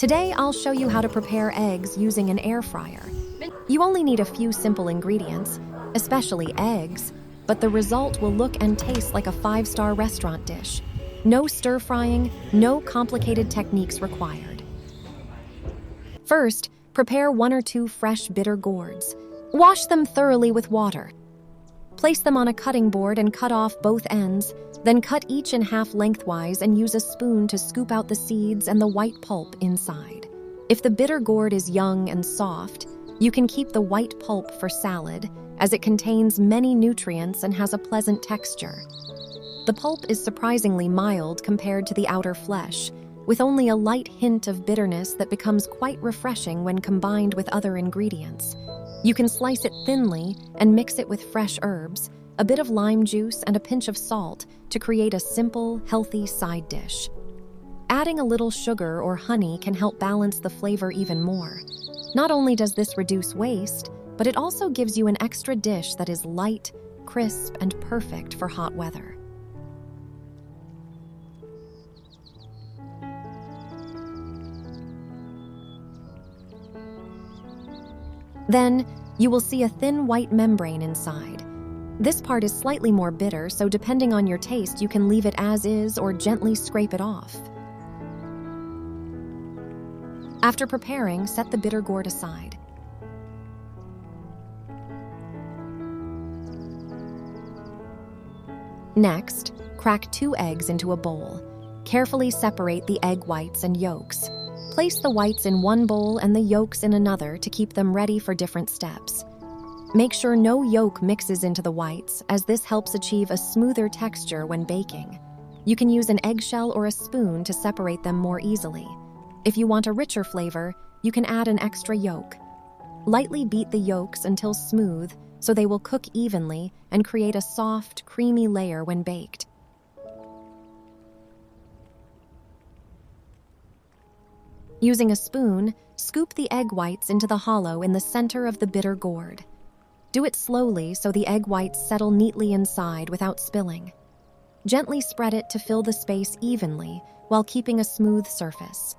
Today, I'll show you how to prepare eggs using an air fryer. You only need a few simple ingredients, especially eggs, but the result will look and taste like a 5-star restaurant dish. No stir-frying, no complicated techniques required. First, prepare 1 or 2 fresh bitter gourds. Wash them thoroughly with water. Place them on a cutting board and cut off both ends, then cut each in half lengthwise and use a spoon to scoop out the seeds and the white pulp inside. If the bitter gourd is young and soft, you can keep the white pulp for salad, as it contains many nutrients and has a pleasant texture. The pulp is surprisingly mild compared to the outer flesh, with only a light hint of bitterness that becomes quite refreshing when combined with other ingredients. You can slice it thinly and mix it with fresh herbs, a bit of lime juice, and a pinch of salt to create a simple, healthy side dish. Adding a little sugar or honey can help balance the flavor even more. Not only does this reduce waste, but it also gives you an extra dish that is light, crisp, and perfect for hot weather. Then, you will see a thin white membrane inside. This part is slightly more bitter, so depending on your taste, you can leave it as is or gently scrape it off. After preparing, set the bitter gourd aside. Next, crack 2 eggs into a bowl. Carefully separate the egg whites and yolks. Place the whites in one bowl and the yolks in another to keep them ready for different steps. Make sure no yolk mixes into the whites, as this helps achieve a smoother texture when baking. You can use an eggshell or a spoon to separate them more easily. If you want a richer flavor, you can add an extra yolk. Lightly beat the yolks until smooth, so they will cook evenly and create a soft, creamy layer when baked. Using a spoon, scoop the egg whites into the hollow in the center of the bitter gourd. Do it slowly so the egg whites settle neatly inside without spilling. Gently spread it to fill the space evenly while keeping a smooth surface.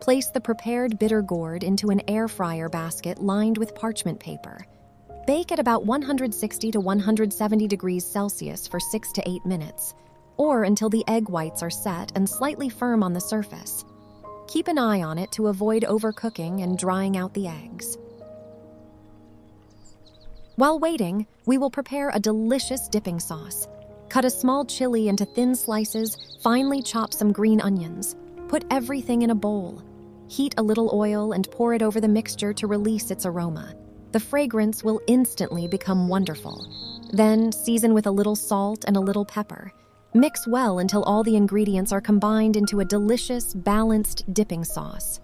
Place the prepared bitter gourd into an air fryer basket lined with parchment paper. Bake at about 160 to 170 degrees Celsius for 6 to 8 minutes, or until the egg whites are set and slightly firm on the surface. Keep an eye on it to avoid overcooking and drying out the eggs. While waiting, we will prepare a delicious dipping sauce. Cut a small chili into thin slices, finely chop some green onions. Put everything in a bowl. Heat a little oil and pour it over the mixture to release its aroma. The fragrance will instantly become wonderful. Then season with a little salt and a little pepper. Mix well until all the ingredients are combined into a delicious, balanced dipping sauce.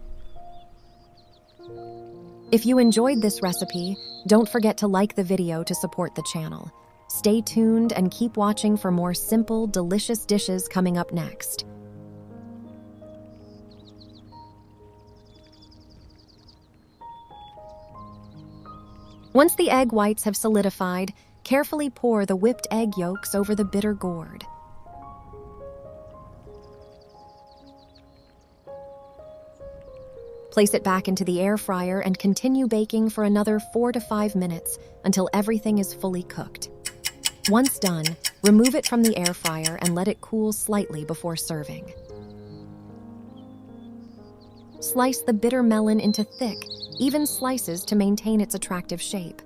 If you enjoyed this recipe, don't forget to like the video to support the channel. Stay tuned and keep watching for more simple, delicious dishes coming up next. Once the egg whites have solidified, carefully pour the whipped egg yolks over the bitter gourd. Place it back into the air fryer and continue baking for another 4 to 5 minutes until everything is fully cooked. Once done, remove it from the air fryer and let it cool slightly before serving. Slice the bitter melon into thick, even slices to maintain its attractive shape.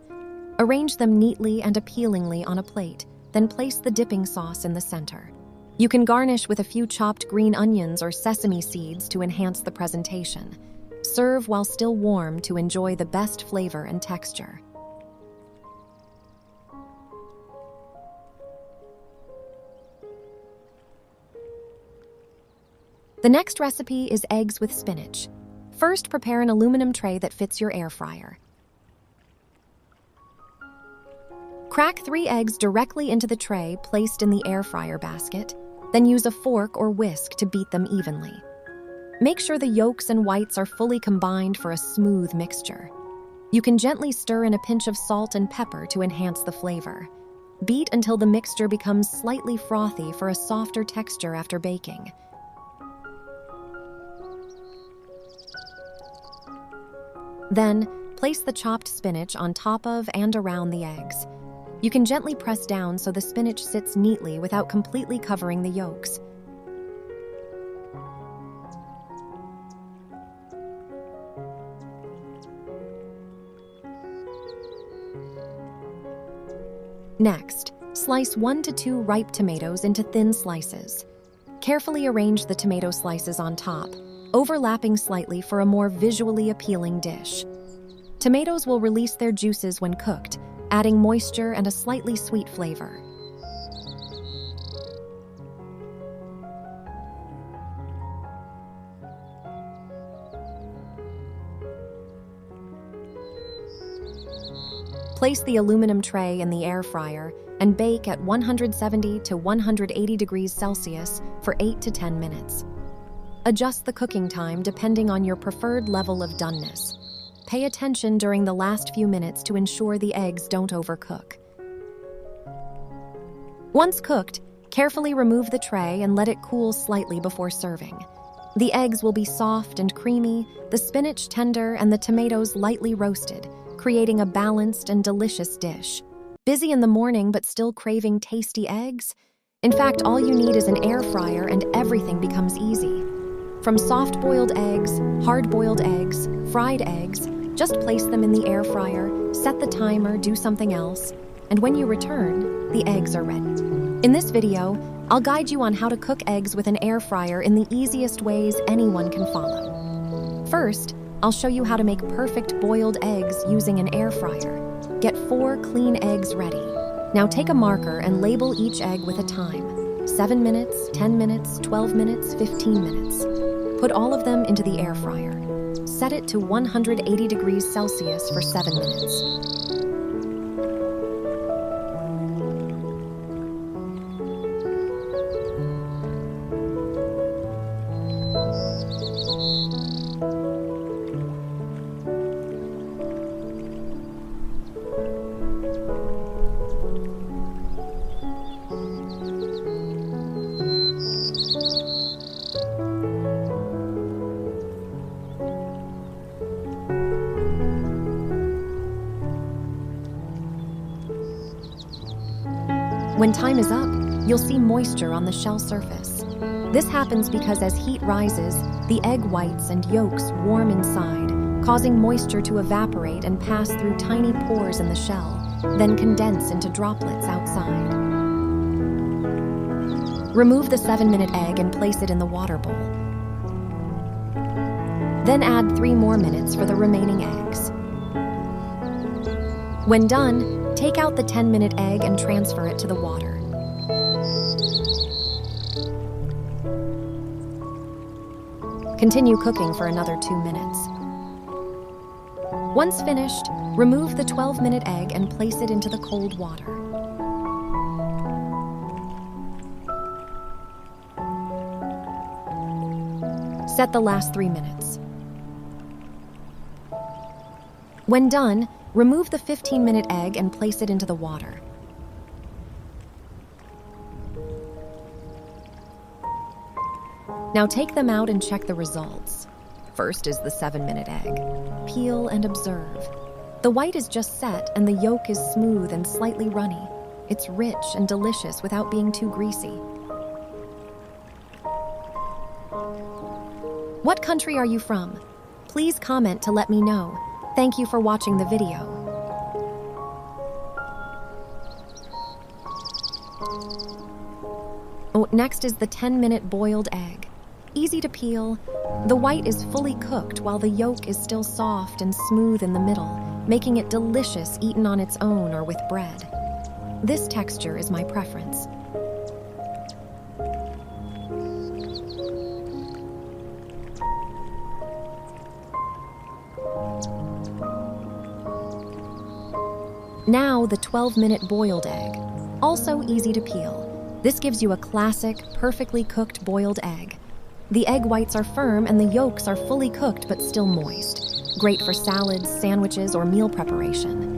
Arrange them neatly and appealingly on a plate, then place the dipping sauce in the center. You can garnish with a few chopped green onions or sesame seeds to enhance the presentation. Serve while still warm to enjoy the best flavor and texture. The next recipe is eggs with spinach. First, prepare an aluminum tray that fits your air fryer. Crack 3 eggs directly into the tray placed in the air fryer basket, then use a fork or whisk to beat them evenly. Make sure the yolks and whites are fully combined for a smooth mixture. You can gently stir in a pinch of salt and pepper to enhance the flavor. Beat until the mixture becomes slightly frothy for a softer texture after baking. Then, place the chopped spinach on top of and around the eggs. You can gently press down so the spinach sits neatly without completely covering the yolks. Next, slice 1 to 2 ripe tomatoes into thin slices. Carefully arrange the tomato slices on top, overlapping slightly for a more visually appealing dish. Tomatoes will release their juices when cooked, adding moisture and a slightly sweet flavor. Place the aluminum tray in the air fryer and bake at 170 to 180 degrees Celsius for 8 to 10 minutes. Adjust the cooking time depending on your preferred level of doneness. Pay attention during the last few minutes to ensure the eggs don't overcook. Once cooked, carefully remove the tray and let it cool slightly before serving. The eggs will be soft and creamy, the spinach tender, and the tomatoes lightly roasted, creating a balanced and delicious dish. Busy in the morning but still craving tasty eggs? In fact, all you need is an air fryer and everything becomes easy. From soft-boiled eggs, hard-boiled eggs, fried eggs, just place them in the air fryer, set the timer, do something else, and when you return, the eggs are ready. In this video, I'll guide you on how to cook eggs with an air fryer in the easiest ways anyone can follow. First, I'll show you how to make perfect boiled eggs using an air fryer. Get 4 clean eggs ready. Now take a marker and label each egg with a time. 7 minutes, 10 minutes, 12 minutes, 15 minutes. Put all of them into the air fryer. Set it to 180 degrees Celsius for 7 minutes. When time is up, you'll see moisture on the shell surface. This happens because as heat rises, the egg whites and yolks warm inside, causing moisture to evaporate and pass through tiny pores in the shell, then condense into droplets outside. Remove the 7-minute egg and place it in the water bowl. Then add 3 more minutes for the remaining eggs. When done, take out the 10-minute egg and transfer it to the water. Continue cooking for another 2 minutes. Once finished, remove the 12-minute egg and place it into the cold water. Set the last 3 minutes. When done, remove the 15-minute egg and place it into the water. Now take them out and check the results. First is the 7-minute egg. Peel and observe. The white is just set and the yolk is smooth and slightly runny. It's rich and delicious without being too greasy. What country are you from? Please comment to let me know. Thank you for watching the video. Next is the 10-minute boiled egg. Easy to peel. The white is fully cooked while the yolk is still soft and smooth in the middle, making it delicious eaten on its own or with bread. This texture is my preference. Now the 12-minute boiled egg. Also easy to peel. This gives you a classic, perfectly cooked boiled egg. The egg whites are firm and the yolks are fully cooked but still moist. Great for salads, sandwiches, or meal preparation.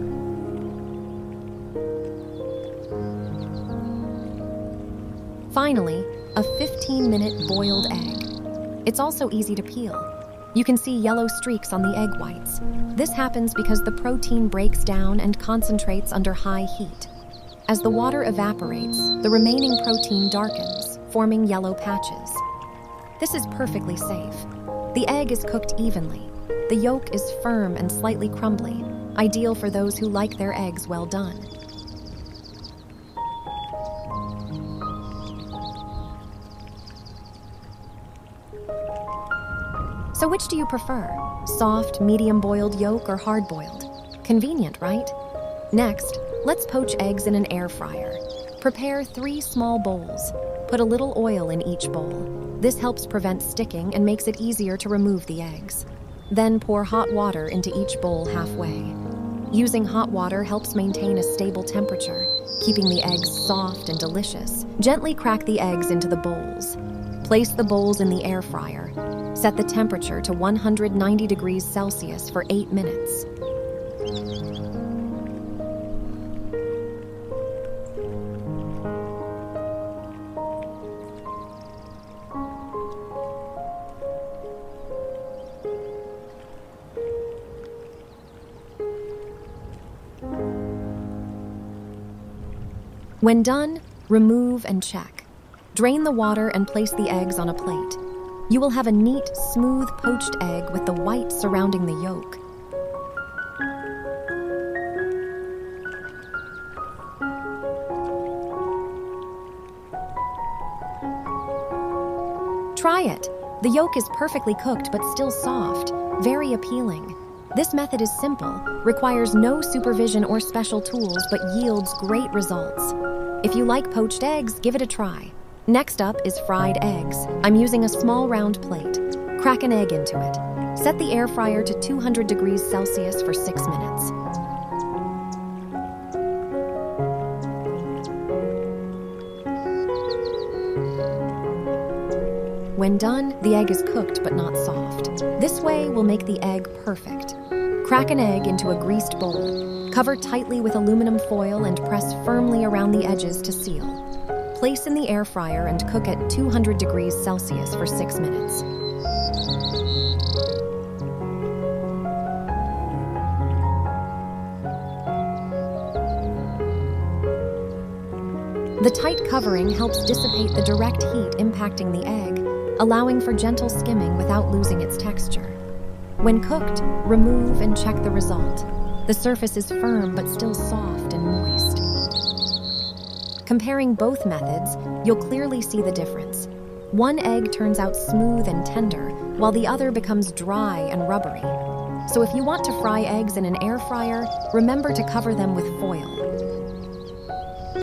Finally, a 15-minute boiled egg. It's also easy to peel. You can see yellow streaks on the egg whites. This happens because the protein breaks down and concentrates under high heat. As the water evaporates, the remaining protein darkens, forming yellow patches. This is perfectly safe. The egg is cooked evenly. The yolk is firm and slightly crumbly, ideal for those who like their eggs well done. So which do you prefer? Soft, medium-boiled yolk or hard-boiled? Convenient, right? Next, let's poach eggs in an air fryer. Prepare 3 small bowls. Put a little oil in each bowl. This helps prevent sticking and makes it easier to remove the eggs. Then pour hot water into each bowl halfway. Using hot water helps maintain a stable temperature, keeping the eggs soft and delicious. Gently crack the eggs into the bowls. Place the bowls in the air fryer. Set the temperature to 190 degrees Celsius for 8 minutes. When done, remove and check. Drain the water and place the eggs on a plate. You will have a neat, smooth poached egg with the white surrounding the yolk. Try it. The yolk is perfectly cooked but still soft, very appealing. This method is simple, requires no supervision or special tools, but yields great results. If you like poached eggs, give it a try. Next up is fried eggs. I'm using a small round plate. Crack an egg into it. Set the air fryer to 200 degrees Celsius for 6 minutes. When done, the egg is cooked but not soft. This way will make the egg perfect. Crack an egg into a greased bowl. Cover tightly with aluminum foil and press firmly around the edges to seal. Place in the air fryer and cook at 200 degrees Celsius for 6 minutes. The tight covering helps dissipate the direct heat impacting the egg, allowing for gentle skimming without losing its texture. When cooked, remove and check the result. The surface is firm but still soft and moist. Comparing both methods, you'll clearly see the difference. One egg turns out smooth and tender, while the other becomes dry and rubbery. So if you want to fry eggs in an air fryer, remember to cover them with foil.